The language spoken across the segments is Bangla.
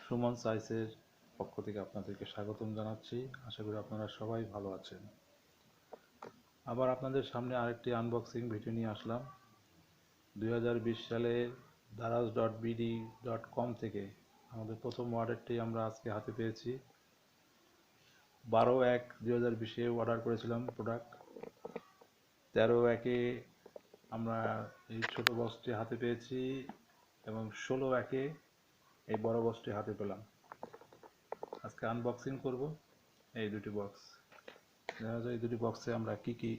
সুমন সাইসের পক্ষ থেকে আপনাদেরকে স্বাগতম জানাচ্ছি। আশা করি আপনারা সবাই ভালো আছেন। আবার আপনাদের সামনে আরেকটি আনবক্সিং ভিডিও নিয়ে আসলাম। 2020 সালে daraz.bd.com থেকে আমাদের প্রথম অর্ডারটি আমরা আজকে হাতে পেয়েছি। 12/1/2020 অর্ডার করেছিলাম প্রোডাক্ট। 13/1 আমরা এই ছোট বক্সটি হাতে পেয়েছি এবং 16/1 এই বড় বক্সটি হাতে পেলাম। আজকে আনবক্সিং করব এই দুটি বক্স। দেখা যায় এই দুটি বক্সে আমরা কি কি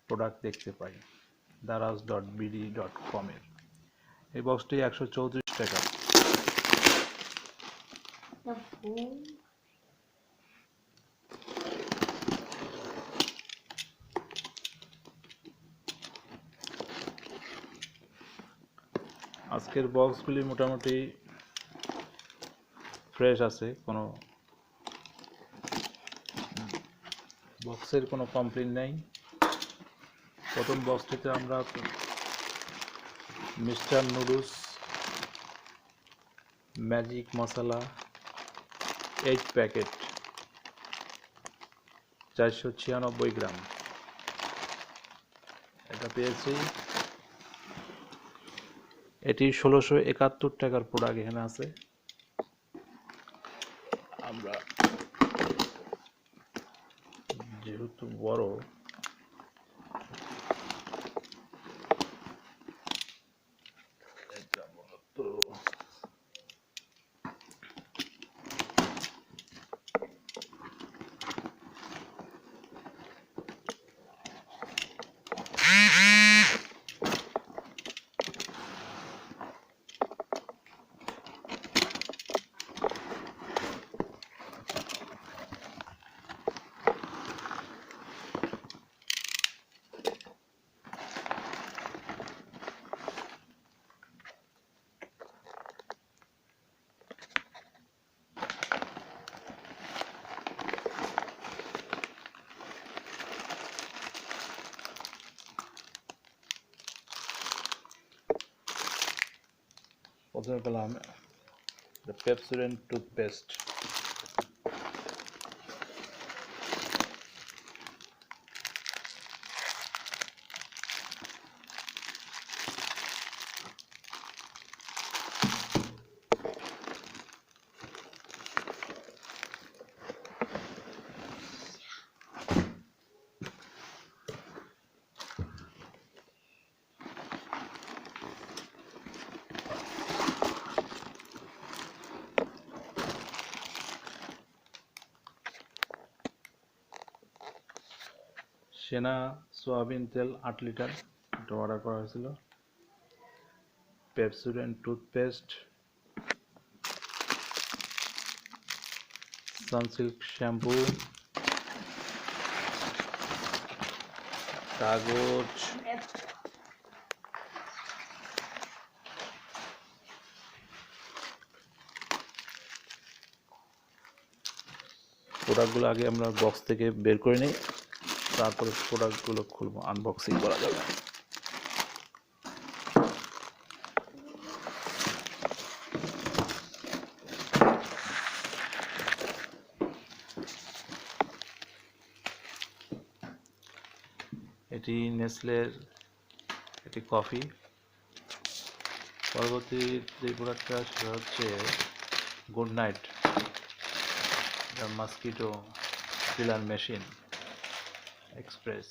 প্রোডাক্ট দেখতে পাই। daraz.bd.com এর এই বক্সটি 134 টাকা। আজকের বক্সগুলি মোটামুটি ফ্রেশ আছে, কোনো বক্সের কোনো কমপ্লেইন নেই। প্রথম বক্সটিতে আমরা মিস্টার নুডলস ম্যাজিক মশলা 8 প্যাকেট 496 গ্রাম এটা পেয়েছি। এটি 1671 টাকার প্রোডাক্ট এখানে আছে। আমরা যেহেতু বড় এটা মূলত প্রথমে পেলাম দ্য পেপসোডেন্ট টুথপেস্ট। সেনা সয়াবিন তেল 8 লিটার এটা অর্ডার করা হয়েছিল। পেপসোডেন্ট টুথপেস্ট, সানসিল্ক শ্যাম্পু, কাগজ, প্রোডাক্টগুলো আগে আমরা বক্স থেকে বের করে নিই, তারপরে প্রোডাক্টগুলো খুলবো, আনবক্সিং করা যাবে। এটি নেসলের একটি কফি। পরবর্তী যে প্রোডাক্টটা সেটা হচ্ছে গুড নাইট মসকিটো কিলার মেশিন এক্সপ্রেস।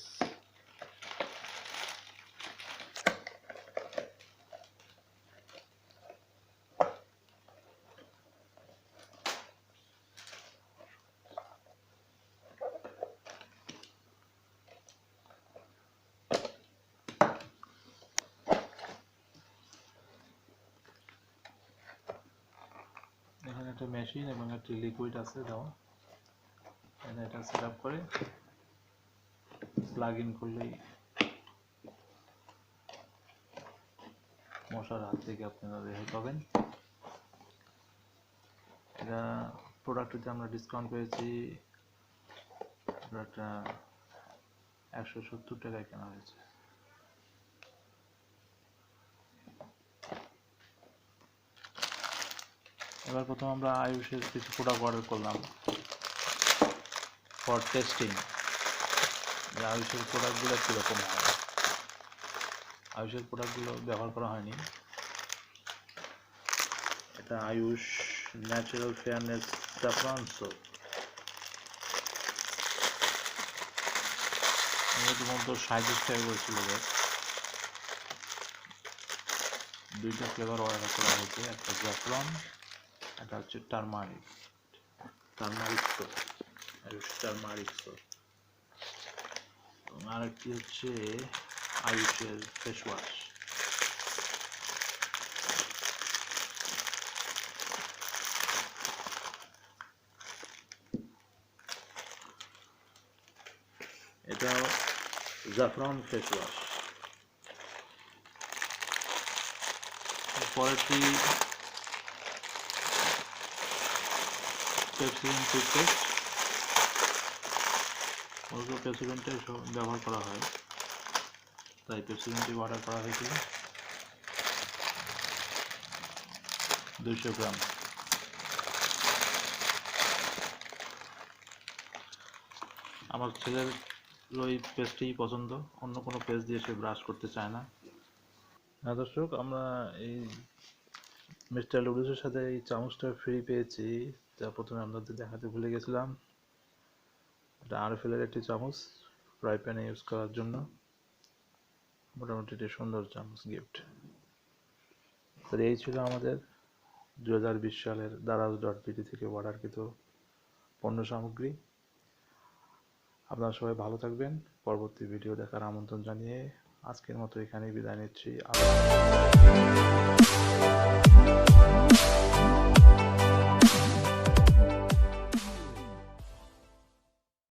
এখানে একটা মেশিন এবং একটি লিকুইড আছে দেওয়া। এটা সেট আপ করে প্লাগ ইন করলেই মশার হাত থেকে আপনারা রেহাই পাবেন। এটা প্রোডাক্টটিতে আমরা ডিসকাউন্ট পেয়েছি, প্রোডাক্টটা 170 টাকায় কেনা হয়েছে। এবার প্রথম আমরা আয়ুষের কিছু প্রোডাক্ট অর্ডার করলাম ফর টেস্টিং, যে আয়ুষের প্রোডাক্টগুলো কীরকম হয়। আয়ুষের প্রোডাক্টগুলো ব্যবহার করা হয়নি। এটা Ayush natural fairness saffron soap. ইতিমধ্যে 37 টাকা করেছিল। দুইটা ফ্লেভার অর্ডার করা হয়েছে, একটা জাফরান, একটা হচ্ছে turmeric soap, Ayush turmeric soap, এবং আরেকটি হচ্ছে আয়ুষের ফেস ওয়াশ। এটা জাফরান ফেস ওয়াশ। পরেরটি পেপসিডেন্ট টুথপেস্ট। অল্প পেপসিডেন্টটাই ব্যবহার করা হয়, তাই পেপসিডেন্টটি অর্ডার করা হয়েছিল 200 গ্রাম। আমার ছেলের ওই পেস্টই পছন্দ, অন্য কোনো পেস্ট দিয়ে সে ব্রাশ করতে চায় না। হ্যাঁ দর্শক, আমরা এই মিস্টার লুডুসের সাথে এই চামচটা ফ্রি পেয়েছি, যা প্রথমে আপনাদের দেখাতে ভুলে গেছিলাম। এটা আরএফএলের একটি চামচ, ফ্রাই প্যানে ইউজ করার জন্য। মোটামুটি একটি সুন্দর চামচ গিফট। তো এই ছিল আমাদের 2020 সালের daraz.pt থেকে অর্ডারকৃত পণ্য সামগ্রী। আপনারা সবাই ভালো থাকবেন। পরবর্তী ভিডিও দেখার আমন্ত্রণ জানিয়ে আজকের মতো এখানেই বিদায় নিচ্ছি।